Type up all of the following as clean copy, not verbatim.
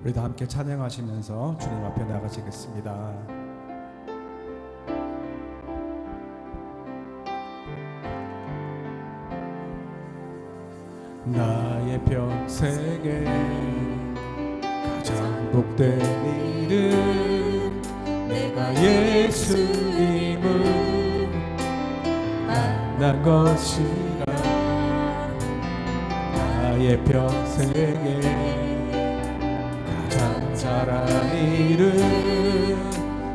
우리 다 함께 찬양하시면서 주님 앞에 나가시겠습니다. 나의 평생에 가장 복된 일은 내가 예수님을 만난 것이라. 나의 평생에 가장 잘한 일은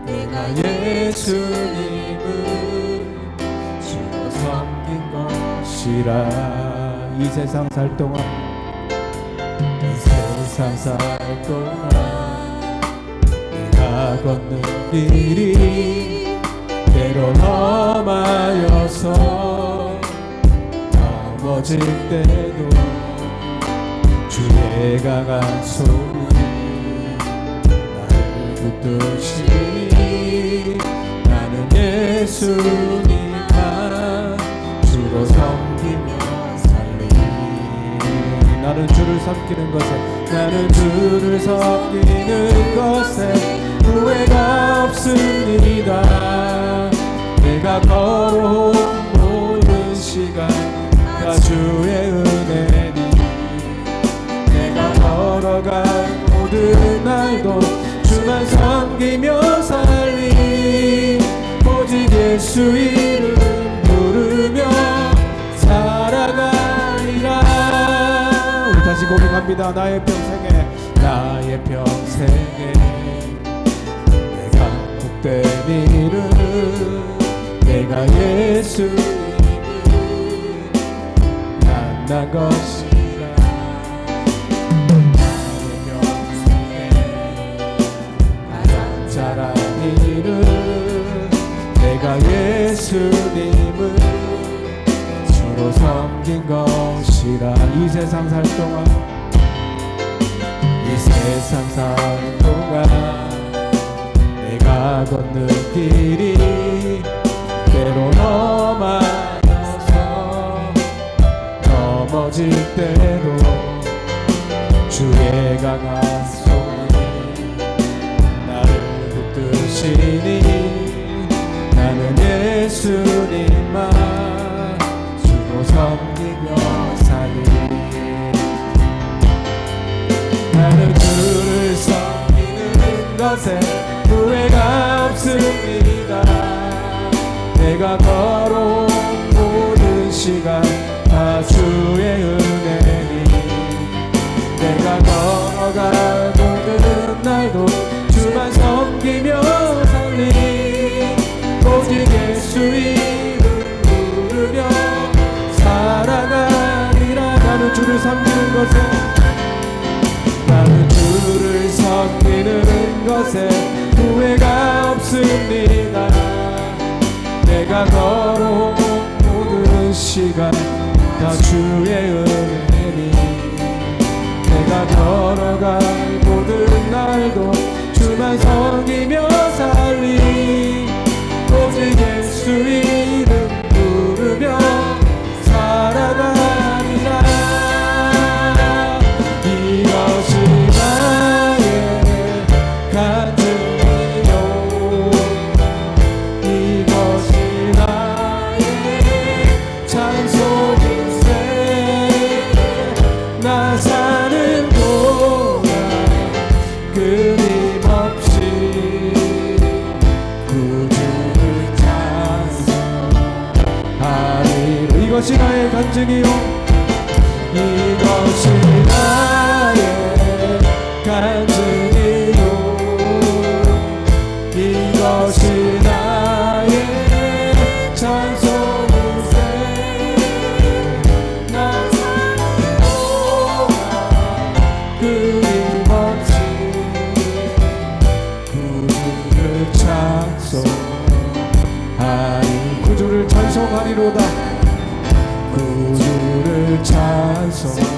내가 예수님을 주로 섬긴 것이라. 이 세상 살 동안 내가 걷는 길이 때론 험하여서 넘어질 때도 주의 강한 손이 나를 붙드시니 나는 예수님만 주로 섬기며 나는 주를 섬기는 것에 후회가 없습니다. 내가 걸어온 모든 시간 다 주의 은혜니 내가 걸어간 모든 날도 주만 섬기며 살리. 오직 예수 이름 부르며 살아가리라. 다시 고백합니다. 나의 평생에 내가 복된 일은 내가 예수님을 만난 것이라. 나의 평생에 가장 잘한 일은 내가 예수님을 주로 섬긴 것이라. 이 세상 살 동안 내가 걷는 길이 때론 험하여서 넘어질 때도 주의 강한 손이 나를 붙드시니 나는 예수님만 주로 섬기며 살리. 나는 주를 섬기는 것에 후회가 없습니다. 내가 걸어온 모든 시간 다 주의 은혜니 내가 걸어갈 모든 날도 주만 섬기며 살리. 오직 예수 이름 부르며 살아가리라. 나는 주를 섬기는 것에 후회가 없습니다. 내가 걸어온 모든 시간 다 주의 은혜니 내가 걸어갈 모든 날도 주만 섬기며 살리. 오직 예수 이름 부르며 살아가리라. 이것이 나의 간증이요 이것이 나의 찬송일세. 나 사는 동안 끊임없이 구주를 찬송하리라. 이것이 나의 간증이요 이것이 나의 간증이요 이것이 나의 찬송일세. 나 사는 동안 끊임없이 구주를 찬송하리. 구주를 찬송하리로다. 구주를 찬송하리로다.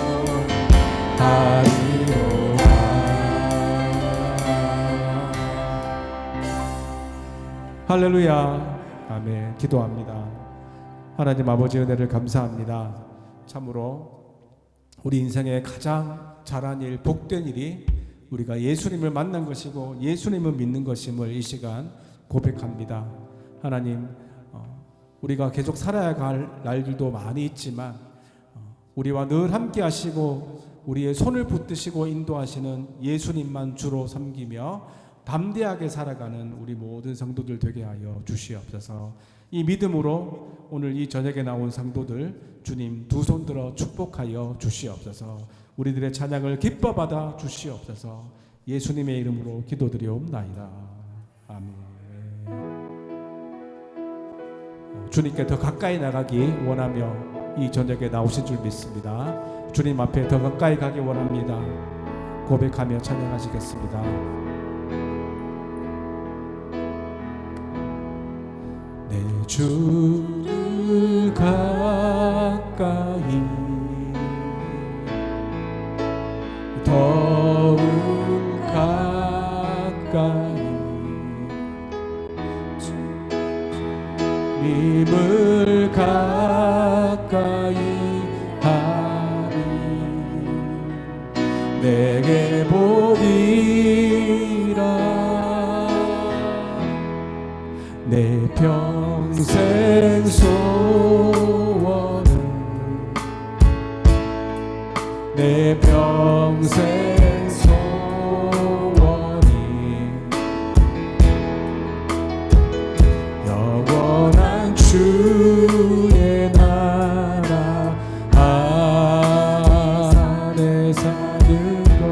할렐루야. 아멘. 기도합니다. 하나님 아버지 은혜를 감사합니다. 참으로 우리 인생의 가장 잘한 일, 복된 일이 우리가 예수님을 만난 것이고 예수님을 믿는 것임을 이 시간 고백합니다. 하나님, 우리가 계속 살아야 할 날들도 많이 있지만 우리와 늘 함께 하시고 우리의 손을 붙드시고 인도하시는 예수님만 주로 섬기며 담대하게 살아가는 우리 모든 성도들 되게 하여 주시옵소서. 이 믿음으로 오늘 이 저녁에 나온 성도들 주님 두 손 들어 축복하여 주시옵소서. 우리들의 찬양을 기뻐 받아 주시옵소서. 예수님의 이름으로 기도드리옵나이다. 아멘. 주님께 더 가까이 나가기 원하며 이 저녁에 나오신 줄 믿습니다. 주님 앞에 더 가까이 가기 원합니다. 고백하며 찬양하시겠습니다. 내 주를 가까이 더욱 가까이 주님을 가까이 하리 내게 보이라 내 평생 소원은 내 평생 소원이 영원한 주의 나라 안에 사는 것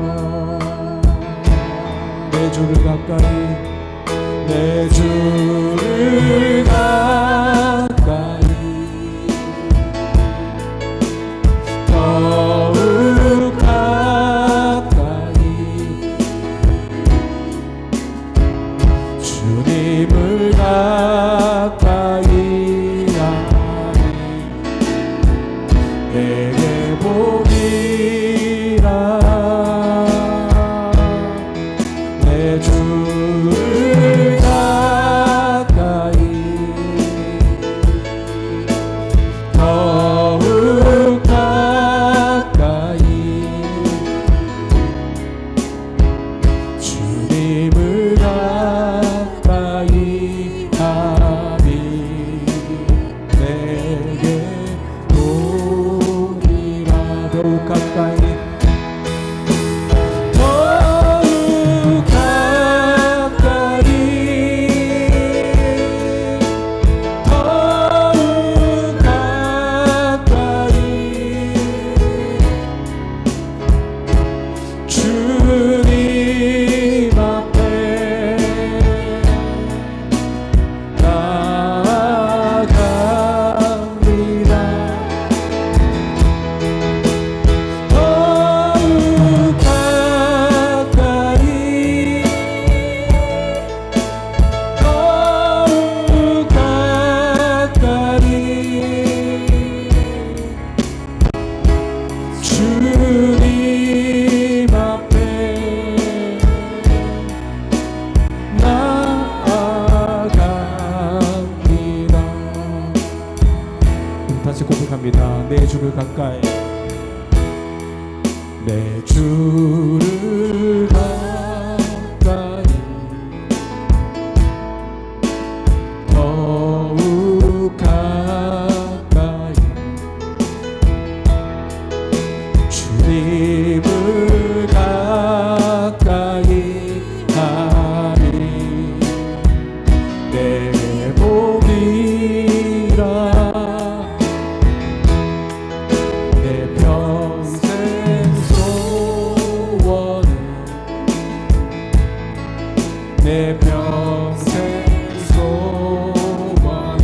내 주를 가까이 내 주를 가까이 더욱 가까이 주님을 가까이 하니 내게 보기라 내 주를 가까이 더욱 가까이 주님을 가까이 하니 내게 보리라 더욱 가까이 주님 앞에 나아갑니다. 다시 고백합니다. 내 주를 가까이 내 주를 가까이 더욱 가까이 주님을 가까이 하니 내게 보기라 내 평생 소원은 내 평생 소원은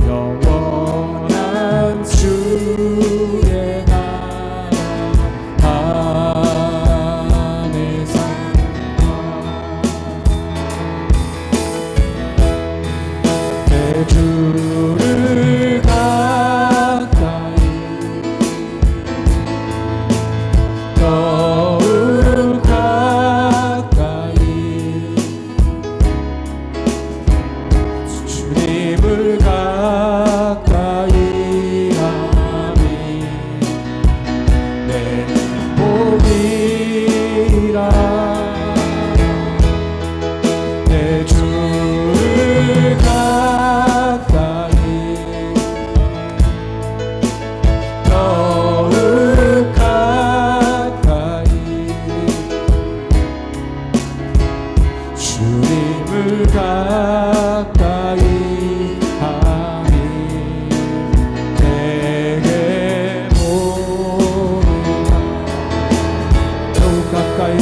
영원한 주의 나라 안에 사는 내 주를 가까이 더욱 가까이 내 주를 가까이 더욱 가까이 주님을 가까이 하니 내게 모르라 더욱 가까이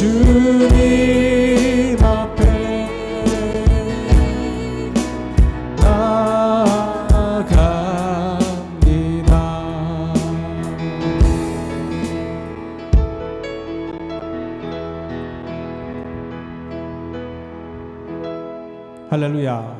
주님 앞에 나아갑니다. 할렐루야.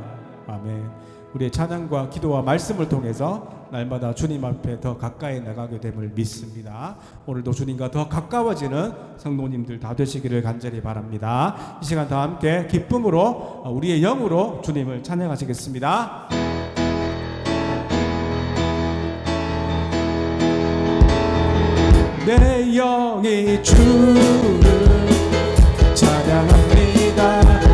아멘. 우리의 찬양과 기도와 말씀을 통해서 날마다 주님 앞에 더 가까이 나가게 됨을 믿습니다. 오늘도 주님과 더 가까워지는 성도님들 다 되시기를 간절히 바랍니다. 이 시간 다 함께 기쁨으로 우리의 영으로 주님을 찬양하시겠습니다. 내 영이 주를 찬양합니다.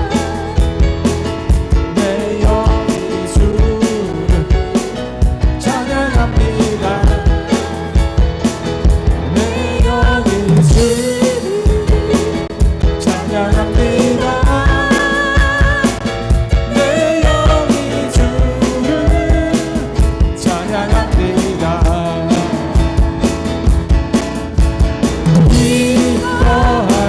기뻐하라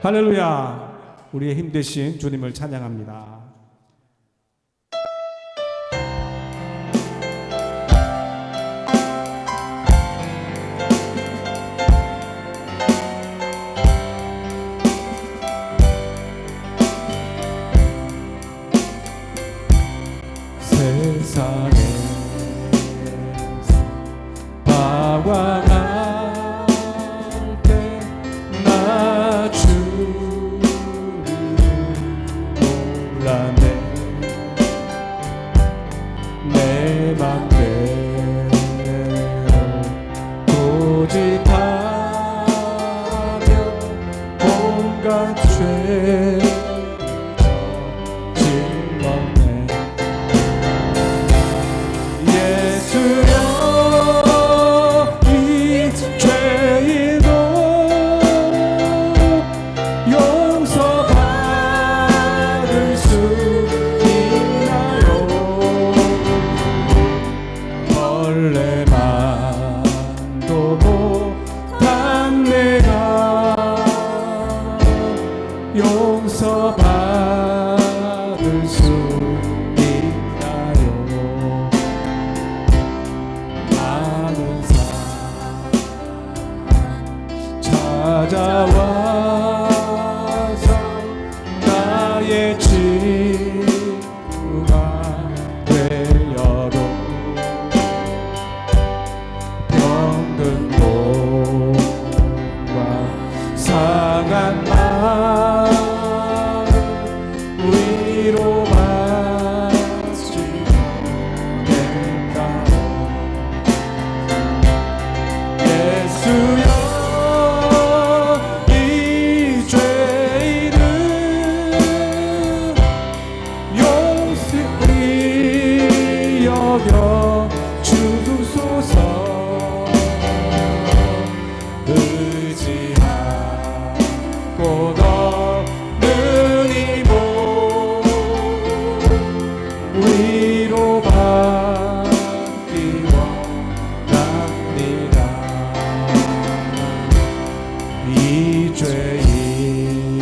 할렐루야. 우리의 힘 되신 주님을 찬양합니다. 세상에서 방황할 때 나 주를 몰라내 내 맘대로 고집하며 온갖 죄 저질렀네. 예수여 이 죄인도 용서받을 수 있나요? 벌레만도 못한 내가 용서받을 수 있나요? 많은 사람 찾아와서 나의 친구가 되어도 병든 몸과 상한 마음 위로받지 못할까요? 예수여 이 죄인을 용서히 여겨 주소서. 의지하고 걷는 이 몸 위로받기 원합니다. 이 죄인의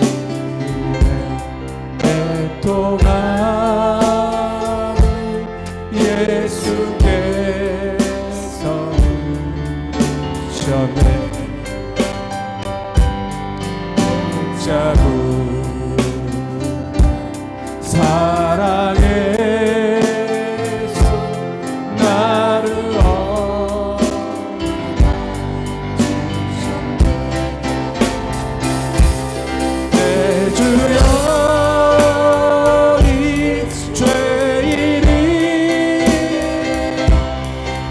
애통함 예수께서 누르셨네. 자국 사랑해서 나를 내 주여 이 죄인이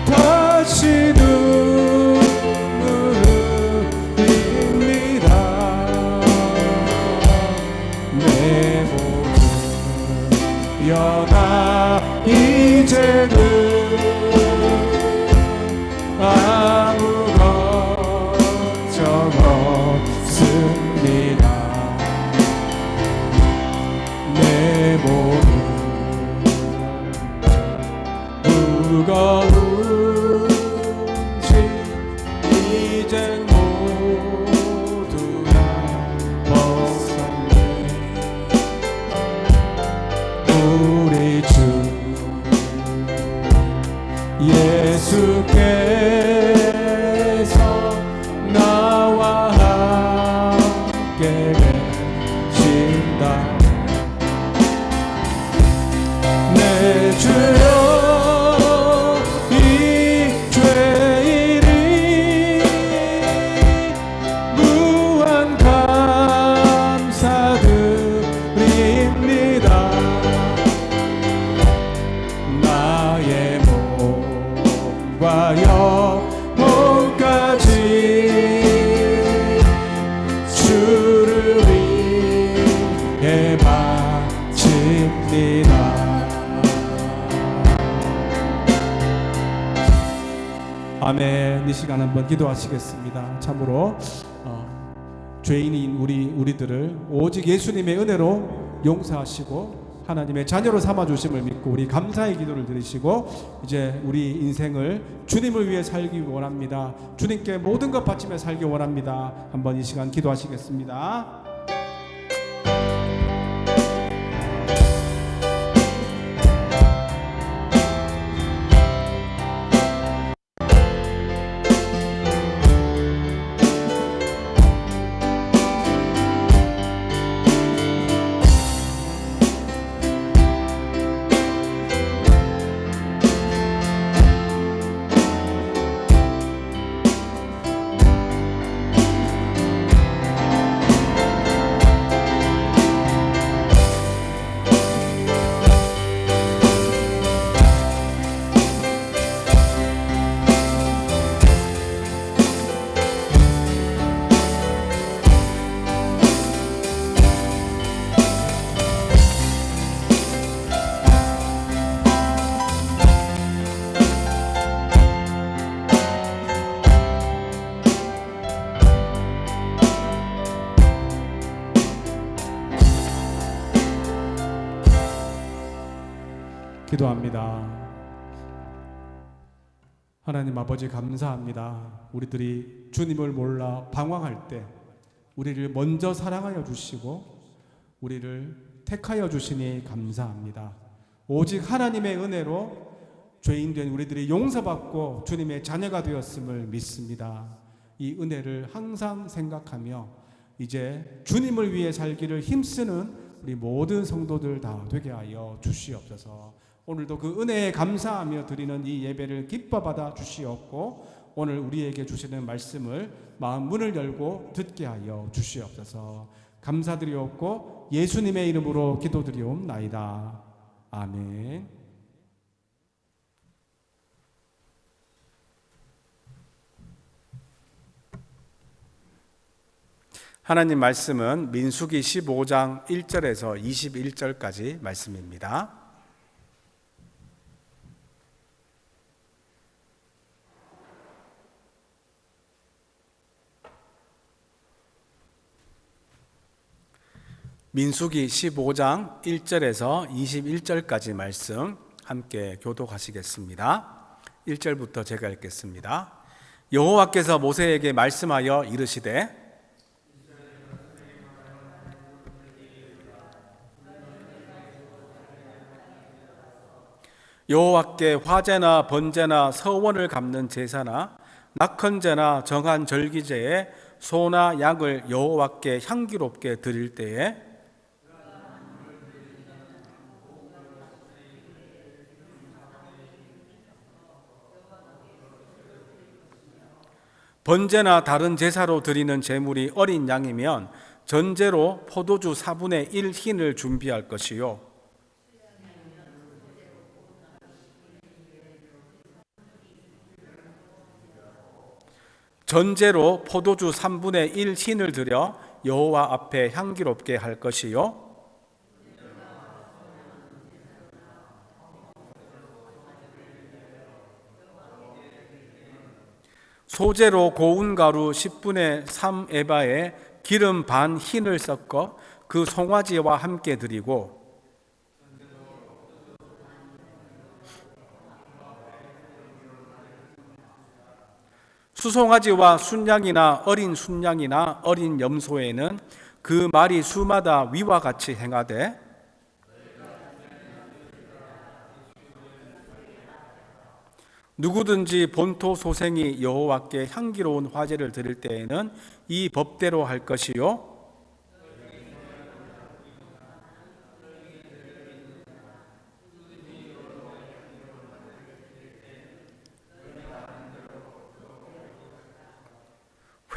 다시 눈물을 흘립니다. 내 몸은 여나 이제는 아무 걱정 없습니다. 내 몸은 무거운지 이젠 모두 다 벗었네. 우리 주 예수께서 나와 함께 계신다. 내 주여 이 죄인이 무한 감사드립니다. 나의 몸과 영혼까지 주를 위해 바칩니다. 아멘. 이 시간 한번 기도하시겠습니다. 참으로 죄인인 우리들을 오직 예수님의 은혜로 용서하시고 하나님의 자녀로 삼아 주심을 믿고 우리 감사의 기도를 드리시고 이제 우리 인생을 주님을 위해 살기 원합니다. 주님께 모든 것 바치며 살기 원합니다. 한번 이 시간 기도하시겠습니다. 기도합니다. 하나님 아버지 감사합니다. 우리들이 주님을 몰라 방황할 때 우리를 먼저 사랑하여 주시고 우리를 택하여 주시니 감사합니다. 오직 하나님의 은혜로 죄인된 우리들이 용서받고 주님의 자녀가 되었음을 믿습니다. 이 은혜를 항상 생각하며 이제 주님을 위해 살기를 힘쓰는 우리 모든 성도들 다 되게 하여 주시옵소서. 오늘도 그 은혜에 감사하며 드리는 이 예배를 기뻐 받아 주시옵고 오늘 우리에게 주시는 말씀을 마음 문을 열고 듣게 하여 주시옵소서. 감사드리옵고 예수님의 이름으로 기도드리옵나이다. 아멘. 하나님 말씀은 민수기 15장 1절에서 21절까지 말씀입니다. 민수기 15장 1절에서 21절까지 말씀 함께 교독하시겠습니다. 1절부터 제가 읽겠습니다. 여호와께서 모세에게 말씀하여 이르시되 여호와께 화제나 번제나 서원을 갚는 제사나 낙헌제나 정한 절기제에 소나 양을 여호와께 향기롭게 드릴 때에 번제나 다른 제사로 드리는 제물이 어린 양이면 전제로 포도주 4분의 1 흰을 준비할 것이요 전제로 포도주 3분의 1 흰을 드려 여호와 앞에 향기롭게 할 것이요 소재로 고운 가루 10분의 3 에바에 기름 반 흰을 섞어 그 송아지와 함께 드리고 수송아지와 순양이나 어린 순양이나 어린 염소에는 그 말이 수마다 위와 같이 행하되 누구든지 본토 소생이 여호와께 향기로운 화제를 드릴 때에는 이 법대로 할 것이요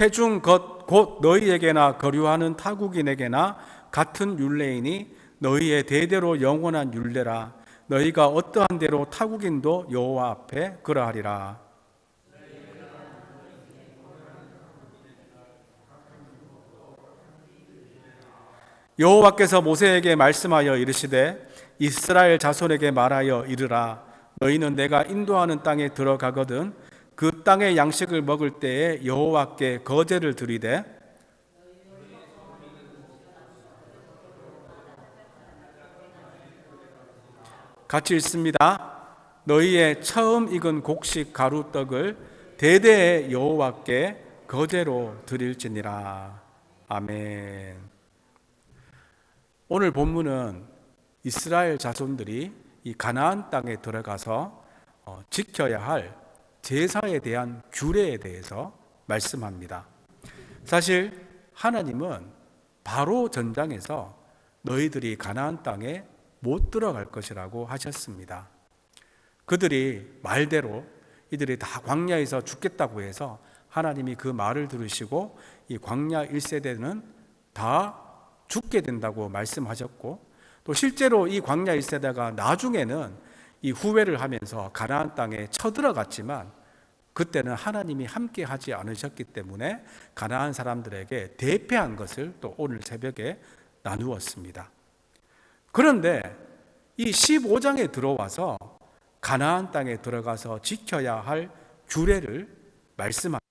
회중 곧 너희에게나 거류하는 타국인에게나 같은 율례이니 너희의 대대로 영원한 율례라. 너희가 어떠한 대로 타국인도 여호와 앞에 그러하리라. 여호와께서 모세에게 말씀하여 이르시되 이스라엘 자손에게 말하여 이르라. 너희는 내가 인도하는 땅에 들어가거든 그 땅의 양식을 먹을 때에 여호와께 거제를 드리되 같이 읽습니다. 너희의 처음 익은 곡식 가루떡을 대대에 여호와께 거제로 드릴지니라. 아멘. 오늘 본문은 이스라엘 자손들이 이 가나안 땅에 들어가서 지켜야 할 제사에 대한 규례에 대해서 말씀합니다. 사실 하나님은 바로 전장에서 너희들이 가나안 땅에 못 들어갈 것이라고 하셨습니다. 그들이 말대로 이들이 다 광야에서 죽겠다고 해서 하나님이 그 말을 들으시고 이 광야 1세대는 다 죽게 된다고 말씀하셨고 또 실제로 이 광야 1세대가 나중에는 이 후회를 하면서 가나안 땅에 쳐들어갔지만 그때는 하나님이 함께 하지 않으셨기 때문에 가나안 사람들에게 대패한 것을 또 오늘 새벽에 나누었습니다. 그런데 이 15장에 들어와서 가나안 땅에 들어가서 지켜야 할 규례를 말씀합니다.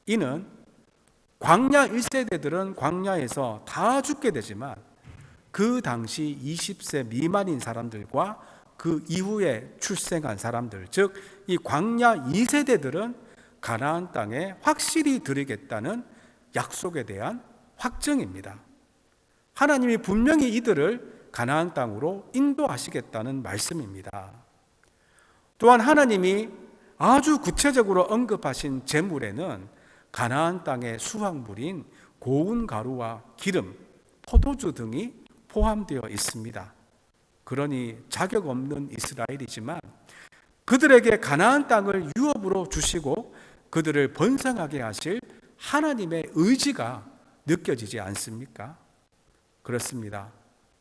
이는 광야 1세대들은 광야에서 다 죽게 되지만 그 당시 20세 미만인 사람들과 그 이후에 출생한 사람들, 즉 이 광야 2세대들은 가나안 땅에 확실히 들이겠다는 약속에 대한 확증입니다. 하나님이 분명히 이들을 가나안 땅으로 인도하시겠다는 말씀입니다. 또한 하나님이 아주 구체적으로 언급하신 제물에는 가나안 땅의 수확물인 고운 가루와 기름, 포도주 등이 포함되어 있습니다. 그러니 자격 없는 이스라엘이지만 그들에게 가나안 땅을 유업으로 주시고 그들을 번성하게 하실 하나님의 의지가 느껴지지 않습니까? 그렇습니다.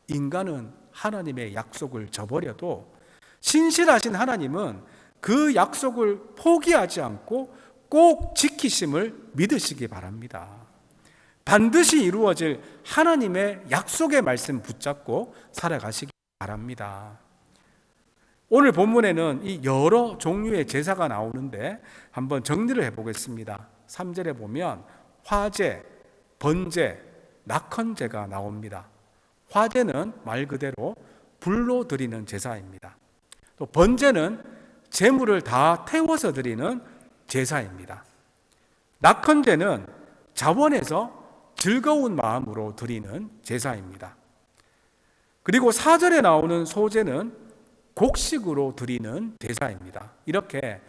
인간은 하나님의 약속을 저버려도 신실하신 하나님은 그 약속을 포기하지 않고 꼭 지키심을 믿으시기 바랍니다. 반드시 이루어질 하나님의 약속의 말씀 붙잡고 살아가시기 바랍니다. 오늘 본문에는 이 여러 종류의 제사가 나오는데 한번 정리를 해보겠습니다. 3절에 보면 화제, 번제, 낙헌제가 나옵니다. 화제는 말 그대로 불로 드리는 제사입니다. 또 번제는 제물을 다 태워서 드리는 제사입니다. 낙헌제는 자원해서 즐거운 마음으로 드리는 제사입니다. 그리고 4절에 나오는 소제는 곡식으로 드리는 제사입니다. 이렇게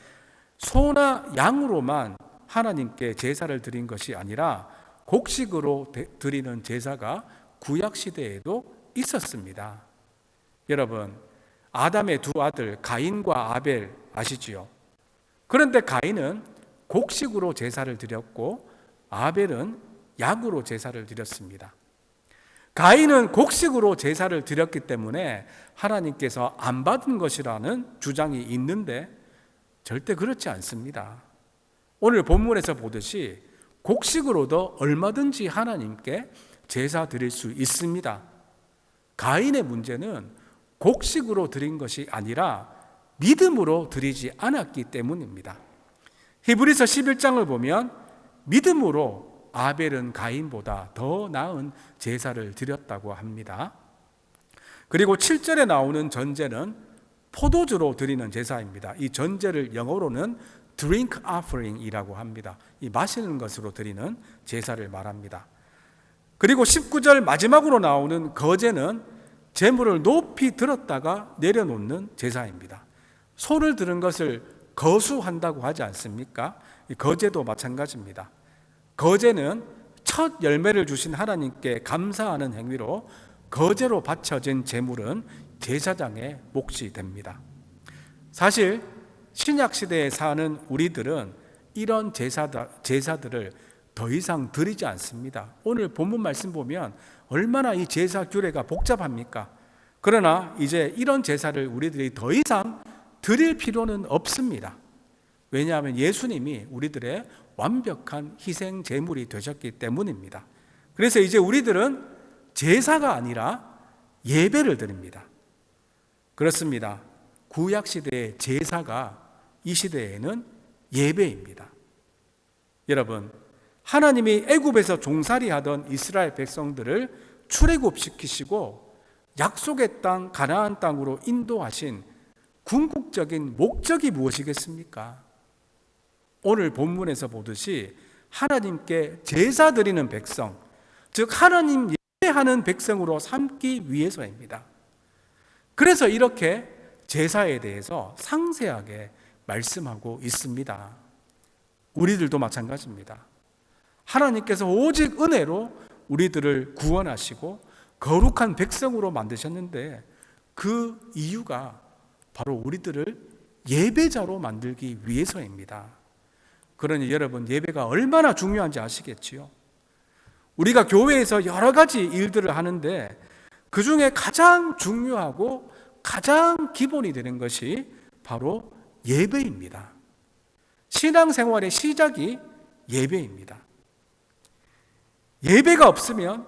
소나 양으로만 하나님께 제사를 드린 것이 아니라 곡식으로 드리는 제사가 구약시대에도 있었습니다. 여러분, 아담의 두 아들 가인과 아벨 아시지요? 그런데 가인은 곡식으로 제사를 드렸고 아벨은 약으로 제사를 드렸습니다. 가인은 곡식으로 제사를 드렸기 때문에 하나님께서 안 받은 것이라는 주장이 있는데 절대 그렇지 않습니다. 오늘 본문에서 보듯이 곡식으로도 얼마든지 하나님께 제사 드릴 수 있습니다. 가인의 문제는 곡식으로 드린 것이 아니라 믿음으로 드리지 않았기 때문입니다. 히브리서 11장을 보면 믿음으로 아벨은 가인보다 더 나은 제사를 드렸다고 합니다. 그리고 7절에 나오는 전제는 포도주로 드리는 제사입니다. 이 전제를 영어로는 drink offering이라고 합니다. 이 마시는 것으로 드리는 제사를 말합니다. 그리고 19절 마지막으로 나오는 거제는 제물을 높이 들었다가 내려놓는 제사입니다. 손을 드는 것을 거수한다고 하지 않습니까? 이 거제도 마찬가지입니다. 거제는 첫 열매를 주신 하나님께 감사하는 행위로 거제로 바쳐진 제물은 제사장의 몫이 됩니다. 사실 신약시대에 사는 우리들은 이런 제사들을 더 이상 드리지 않습니다. 오늘 본문 말씀 보면 얼마나 이 제사 규례가 복잡합니까? 그러나 이제 이런 제사를 우리들이 더 이상 드릴 필요는 없습니다. 왜냐하면 예수님이 우리들의 완벽한 희생 제물이 되셨기 때문입니다. 그래서 이제 우리들은 제사가 아니라 예배를 드립니다. 그렇습니다. 구약 시대의 제사가 이 시대에는 예배입니다. 여러분, 하나님이 애굽에서 종살이하던 이스라엘 백성들을 출애굽시키시고 약속의 땅 가나안 땅으로 인도하신 궁극적인 목적이 무엇이겠습니까? 오늘 본문에서 보듯이 하나님께 제사 드리는 백성, 즉 하나님 예배하는 백성으로 삼기 위해서입니다. 그래서 이렇게 제사에 대해서 상세하게 말씀하고 있습니다. 우리들도 마찬가지입니다. 하나님께서 오직 은혜로 우리들을 구원하시고 거룩한 백성으로 만드셨는데 그 이유가 바로 우리들을 예배자로 만들기 위해서입니다. 그러니 여러분, 예배가 얼마나 중요한지 아시겠지요? 우리가 교회에서 여러 가지 일들을 하는데 그 중에 가장 중요하고 가장 기본이 되는 것이 바로 예배입니다. 신앙생활의 시작이 예배입니다. 예배가 없으면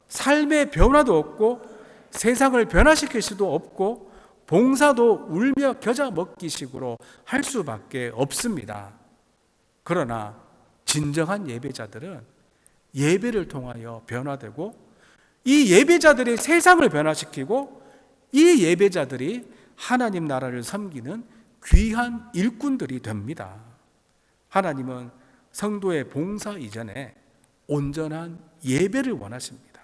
삶의 변화도 없고 세상을 변화시킬 수도 없고 봉사도 울며 겨자 먹기식으로 할 수밖에 없습니다. 그러나 진정한 예배자들은 예배를 통하여 변화되고 이 예배자들이 세상을 변화시키고 이 예배자들이 하나님 나라를 섬기는 귀한 일꾼들이 됩니다. 하나님은 성도의 봉사 이전에 온전한 예배를 원하십니다.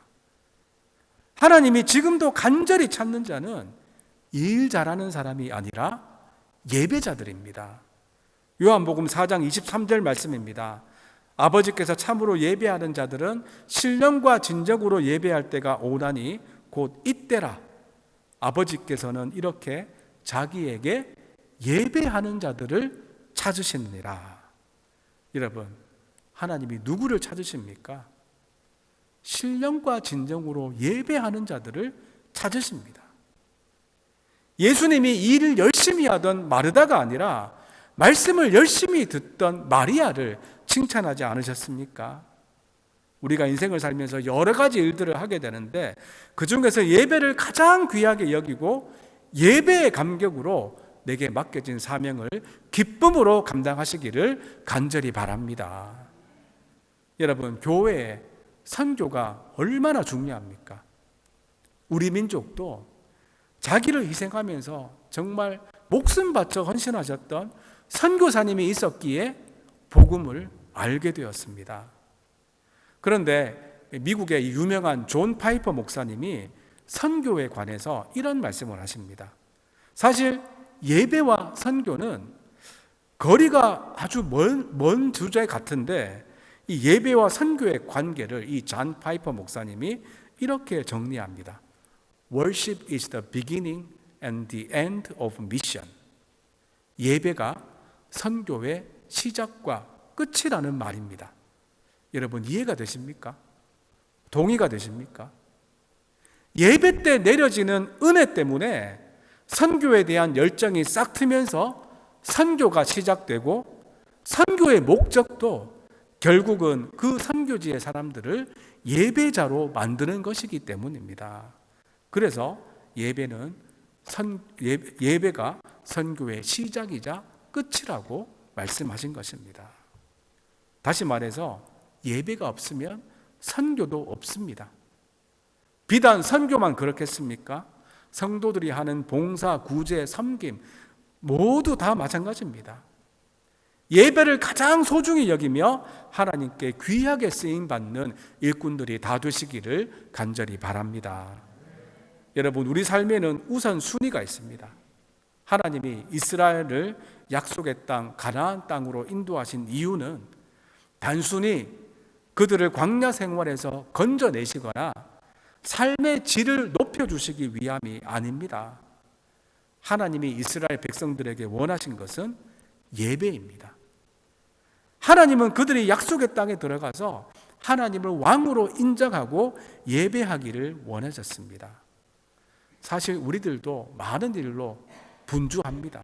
하나님이 지금도 간절히 찾는 자는 일 잘하는 사람이 아니라 예배자들입니다. 요한복음 4장 23절 말씀입니다. 아버지께서 참으로 예배하는 자들은 신령과 진정으로 예배할 때가 오나니 곧 이때라. 아버지께서는 이렇게 자기에게 예배하는 자들을 찾으시느니라. 여러분, 하나님이 누구를 찾으십니까? 신령과 진정으로 예배하는 자들을 찾으십니다. 예수님이 일을 열심히 하던 마르다가 아니라 말씀을 열심히 듣던 마리아를 칭찬하지 않으셨습니까? 우리가 인생을 살면서 여러 가지 일들을 하게 되는데 그 중에서 예배를 가장 귀하게 여기고 예배의 감격으로 내게 맡겨진 사명을 기쁨으로 감당하시기를 간절히 바랍니다. 여러분, 교회에 선교가 얼마나 중요합니까? 우리 민족도 자기를 희생하면서 정말 목숨 바쳐 헌신하셨던 선교사님이 있었기에 복음을 알게 되었습니다. 그런데 미국의 유명한 존 파이퍼 목사님이 선교에 관해서 이런 말씀을 하십니다. 사실 예배와 선교는 거리가 아주 먼 주제 같은데 이 예배와 선교의 관계를 이 존 파이퍼 목사님이 이렇게 정리합니다. Worship is the beginning and the end of mission. 예배가 선교의 시작과 끝이라는 말입니다. 여러분, 이해가 되십니까? 동의가 되십니까? 예배 때 내려지는 은혜 때문에 선교에 대한 열정이 싹 트면서 선교가 시작되고 선교의 목적도 결국은 그 선교지의 사람들을 예배자로 만드는 것이기 때문입니다. 그래서 예배가 선교의 시작이자 끝이라고 말씀하신 것입니다. 다시 말해서 예배가 없으면 선교도 없습니다. 비단 선교만 그렇겠습니까? 성도들이 하는 봉사, 구제, 섬김 모두 다 마찬가지입니다. 예배를 가장 소중히 여기며 하나님께 귀하게 쓰임받는 일꾼들이 다 되시기를 간절히 바랍니다. 여러분, 우리 삶에는 우선순위가 있습니다. 하나님이 이스라엘을 약속의 땅, 가나안 땅으로 인도하신 이유는 단순히 그들을 광야 생활에서 건져내시거나 삶의 질을 높여주시기 위함이 아닙니다. 하나님이 이스라엘 백성들에게 원하신 것은 예배입니다. 하나님은 그들이 약속의 땅에 들어가서 하나님을 왕으로 인정하고 예배하기를 원하셨습니다. 사실 우리들도 많은 일로 분주합니다.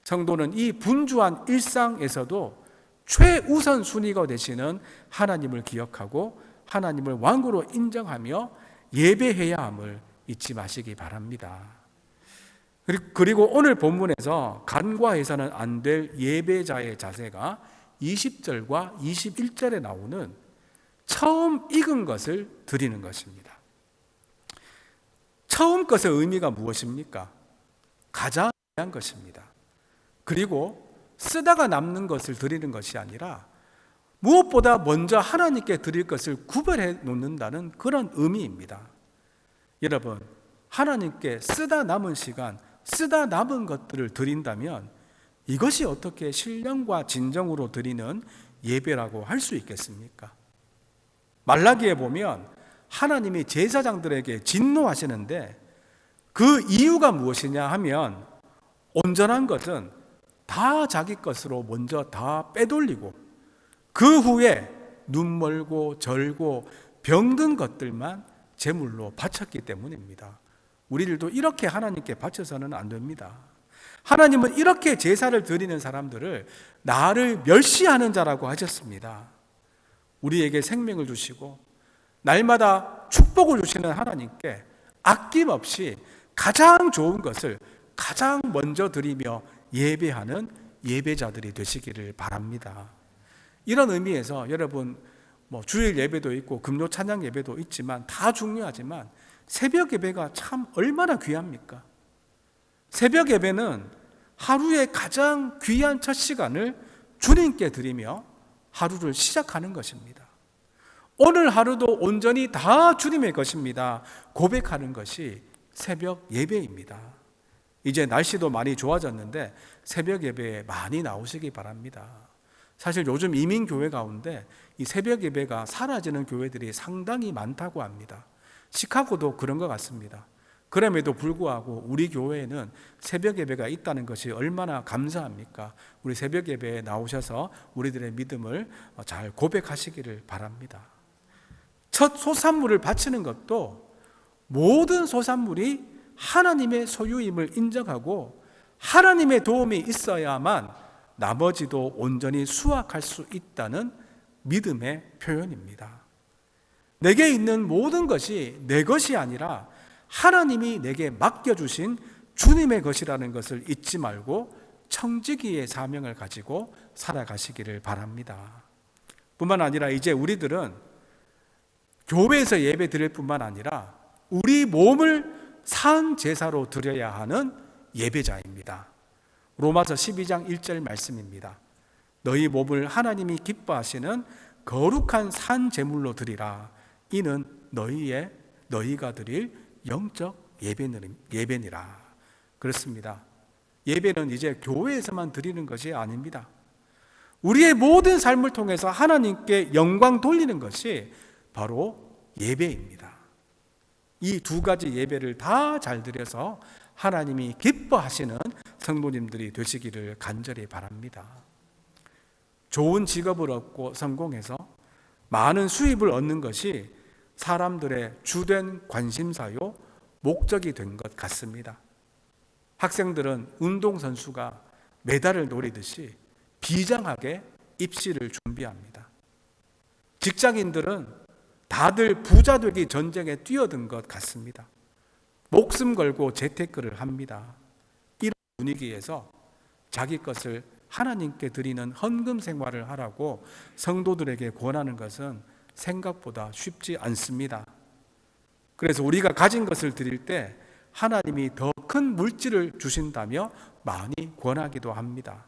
성도는 이 분주한 일상에서도 최우선 순위가 되시는 하나님을 기억하고 하나님을 왕으로 인정하며 예배해야 함을 잊지 마시기 바랍니다. 그리고 오늘 본문에서 간과해서는 안 될 예배자의 자세가 20절과 21절에 나오는 처음 익은 것을 드리는 것입니다. 처음 것의 의미가 무엇입니까? 가장 귀한 것입니다. 그리고 쓰다가 남는 것을 드리는 것이 아니라 무엇보다 먼저 하나님께 드릴 것을 구별해 놓는다는 그런 의미입니다. 여러분, 하나님께 쓰다 남은 시간, 쓰다 남은 것들을 드린다면 이것이 어떻게 신령과 진정으로 드리는 예배라고 할 수 있겠습니까? 말라기에 보면 하나님이 제사장들에게 진노하시는데 그 이유가 무엇이냐 하면 온전한 것은 다 자기 것으로 먼저 다 빼돌리고 그 후에 눈 멀고 절고 병든 것들만 제물로 바쳤기 때문입니다. 우리들도 이렇게 하나님께 바쳐서는 안 됩니다. 하나님은 이렇게 제사를 드리는 사람들을 나를 멸시하는 자라고 하셨습니다. 우리에게 생명을 주시고 날마다 축복을 주시는 하나님께 아낌없이 가장 좋은 것을 가장 먼저 드리며 예배하는 예배자들이 되시기를 바랍니다. 이런 의미에서 여러분 주일 예배도 있고 금요 찬양 예배도 있지만 다 중요하지만 새벽 예배가 참 얼마나 귀합니까? 새벽 예배는 하루의 가장 귀한 첫 시간을 주님께 드리며 하루를 시작하는 것입니다. 오늘 하루도 온전히 다 주님의 것입니다. 고백하는 것이 새벽 예배입니다. 이제 날씨도 많이 좋아졌는데 새벽 예배에 많이 나오시기 바랍니다. 사실 요즘 이민교회 가운데 이 새벽 예배가 사라지는 교회들이 상당히 많다고 합니다. 시카고도 그런 것 같습니다. 그럼에도 불구하고 우리 교회에는 새벽 예배가 있다는 것이 얼마나 감사합니까? 우리 새벽 예배에 나오셔서 우리들의 믿음을 잘 고백하시기를 바랍니다. 첫 소산물을 바치는 것도 모든 소산물이 하나님의 소유임을 인정하고 하나님의 도움이 있어야만 나머지도 온전히 수확할 수 있다는 믿음의 표현입니다. 내게 있는 모든 것이 내 것이 아니라 하나님이 내게 맡겨주신 주님의 것이라는 것을 잊지 말고 청지기의 사명을 가지고 살아가시기를 바랍니다. 뿐만 아니라 이제 우리들은 교회에서 예배 드릴 뿐만 아니라 우리 몸을 산 제사로 드려야 하는 예배자입니다. 로마서 12장 1절 말씀입니다. 너희 몸을 하나님이 기뻐하시는 거룩한 산 제물로 드리라. 이는 너희가 드릴 영적 예배니라. 그렇습니다. 예배는 이제 교회에서만 드리는 것이 아닙니다. 우리의 모든 삶을 통해서 하나님께 영광 돌리는 것이 바로 예배입니다. 이 두 가지 예배를 다 잘 드려서 하나님이 기뻐하시는 성도님들이 되시기를 간절히 바랍니다. 좋은 직업을 얻고 성공해서 많은 수입을 얻는 것이 사람들의 주된 관심사요 목적이 된 것 같습니다. 학생들은 운동선수가 메달을 노리듯이 비장하게 입시를 준비합니다. 직장인들은 다들 부자 되기 전쟁에 뛰어든 것 같습니다. 목숨 걸고 재테크를 합니다. 이런 분위기에서 자기 것을 하나님께 드리는 헌금 생활을 하라고 성도들에게 권하는 것은 생각보다 쉽지 않습니다. 그래서 우리가 가진 것을 드릴 때 하나님이 더 큰 물질을 주신다며 많이 권하기도 합니다.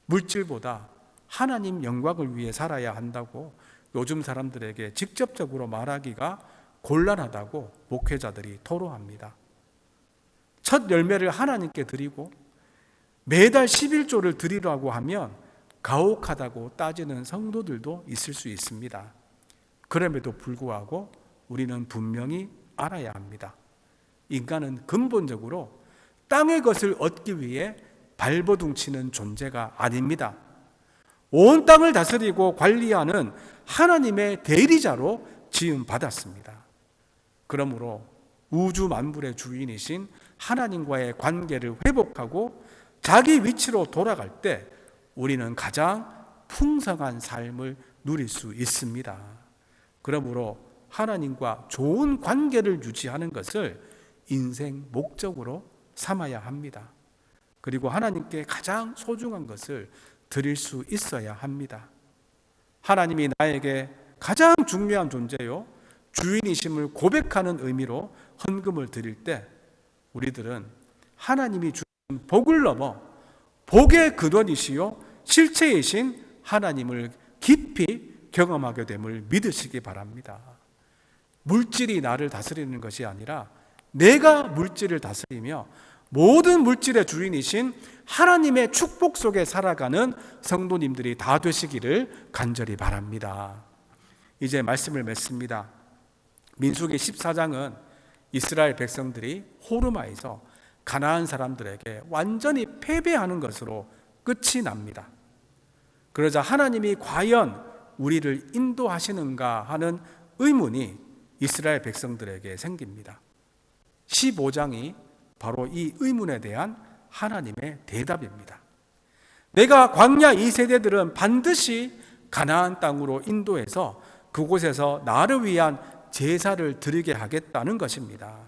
물질보다 하나님 영광을 위해 살아야 한다고 요즘 사람들에게 직접적으로 말하기가 곤란하다고 목회자들이 토로합니다. 첫 열매를 하나님께 드리고 매달 11조를 드리라고 하면 가혹하다고 따지는 성도들도 있을 수 있습니다. 그럼에도 불구하고 우리는 분명히 알아야 합니다. 인간은 근본적으로 땅의 것을 얻기 위해 발버둥치는 존재가 아닙니다. 온 땅을 다스리고 관리하는 하나님의 대리자로 지음받았습니다. 그러므로 우주 만물의 주인이신 하나님과의 관계를 회복하고 자기 위치로 돌아갈 때 우리는 가장 풍성한 삶을 누릴 수 있습니다. 그러므로 하나님과 좋은 관계를 유지하는 것을 인생 목적으로 삼아야 합니다. 그리고 하나님께 가장 소중한 것을 드릴 수 있어야 합니다. 하나님이 나에게 가장 중요한 존재요 주인이심을 고백하는 의미로 헌금을 드릴 때 우리들은 하나님이 주신 복을 넘어 복의 근원이시요 실체이신 하나님을 깊이 경험하게 됨을 믿으시기 바랍니다. 물질이 나를 다스리는 것이 아니라 내가 물질을 다스리며 모든 물질의 주인이신 하나님의 축복 속에 살아가는 성도님들이 다 되시기를 간절히 바랍니다. 이제 말씀을 맺습니다. 민수기 14장은 이스라엘 백성들이 호르마에서 가나안 사람들에게 완전히 패배하는 것으로 끝이 납니다. 그러자 하나님이 과연 우리를 인도하시는가 하는 의문이 이스라엘 백성들에게 생깁니다. 15장이 바로 이 의문에 대한 하나님의 대답입니다. 내가 광야 2세대들은 반드시 가나안 땅으로 인도해서 그곳에서 나를 위한 제사를 드리게 하겠다는 것입니다.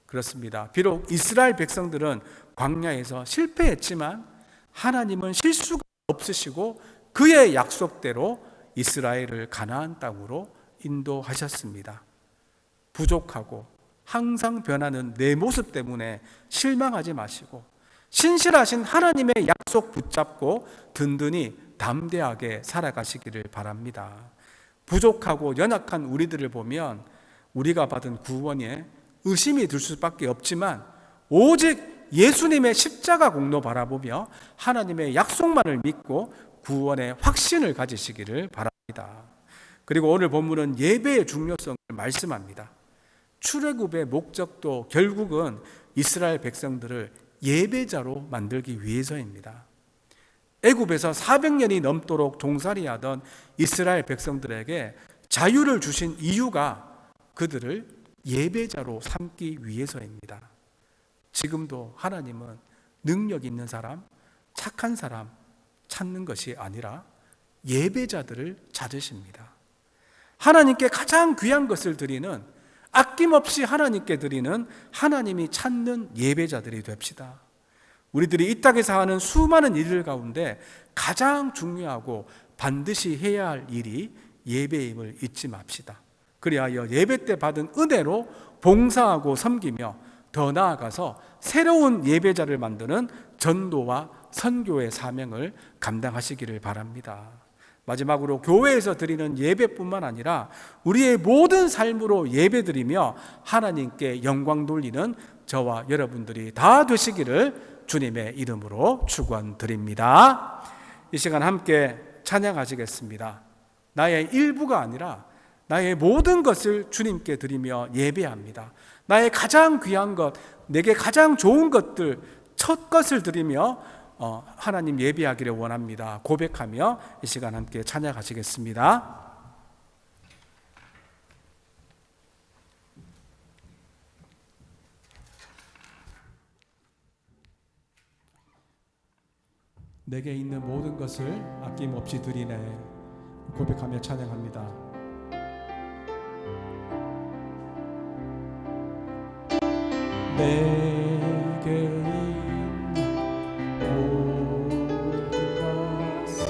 그렇습니다. 비록 이스라엘 백성들은 광야에서 실패했지만 하나님은 실수가 없으시고 그의 약속대로 이스라엘을 가나안 땅으로 인도하셨습니다. 부족하고 항상 변하는 내 모습 때문에 실망하지 마시고 신실하신 하나님의 약속 붙잡고 든든히 담대하게 살아가시기를 바랍니다. 부족하고 연약한 우리들을 보면 우리가 받은 구원에 의심이 들 수밖에 없지만 오직 예수님의 십자가 공로 바라보며 하나님의 약속만을 믿고 구원의 확신을 가지시기를 바랍니다. 그리고 오늘 본문은 예배의 중요성을 말씀합니다. 출애굽의 목적도 결국은 이스라엘 백성들을 예배자로 만들기 위해서입니다. 애굽에서 400년이 넘도록 종살이하던 이스라엘 백성들에게 자유를 주신 이유가 그들을 예배자로 삼기 위해서입니다. 지금도 하나님은 능력 있는 사람, 착한 사람 찾는 것이 아니라 예배자들을 찾으십니다. 하나님께 가장 귀한 것을 드리는, 아낌없이 하나님께 드리는 하나님이 찾는 예배자들이 됩시다. 우리들이 이 땅에서 하는 수많은 일들 가운데 가장 중요하고 반드시 해야 할 일이 예배임을 잊지 맙시다. 그리하여 예배 때 받은 은혜로 봉사하고 섬기며 더 나아가서 새로운 예배자를 만드는 전도와 선교의 사명을 감당하시기를 바랍니다. 마지막으로 교회에서 드리는 예배뿐만 아니라 우리의 모든 삶으로 예배드리며 하나님께 영광 돌리는 저와 여러분들이 다 되시기를 주님의 이름으로 축원드립니다. 이 시간 함께 찬양하시겠습니다. 나의 일부가 아니라 나의 모든 것을 주님께 드리며 예배합니다. 나의 가장 귀한 것, 내게 가장 좋은 것들, 첫 것을 드리며 하나님 예배하기를 원합니다. 고백하며 이 시간 함께 찬양하시겠습니다. 내게 있는 모든 것을 아낌없이 드리네. 고백하며 찬양합니다. 내게 있는 모든 것을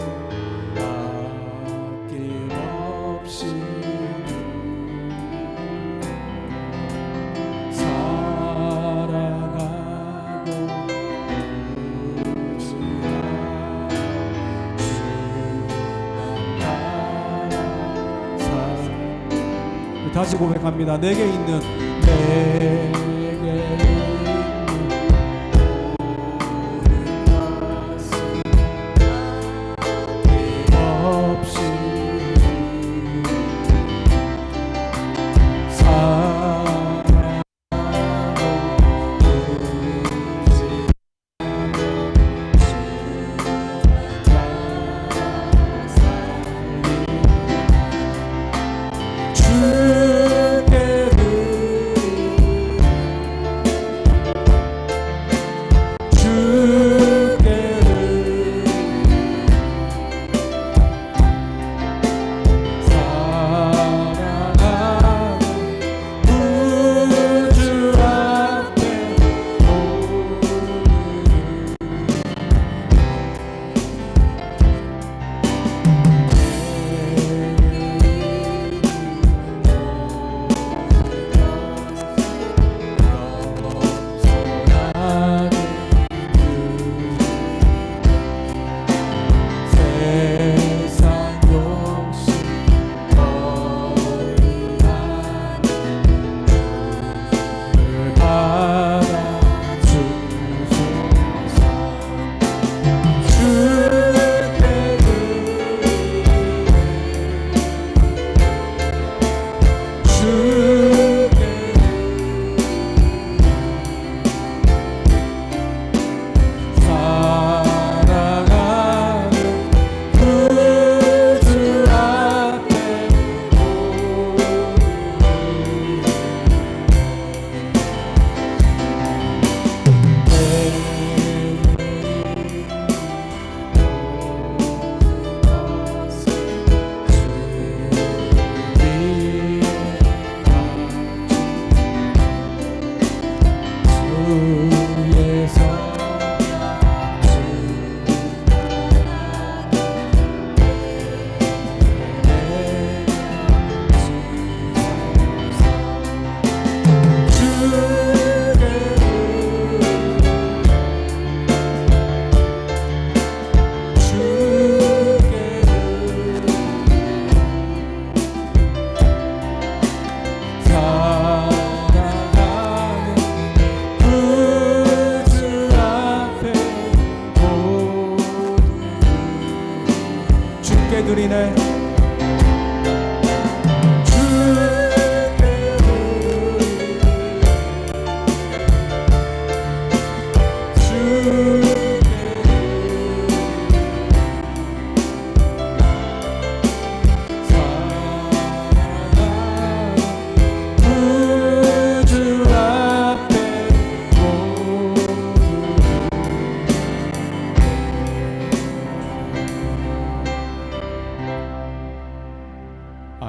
아낌없이 사랑하고 다시 고백합니다. 내게 있는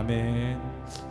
아멘.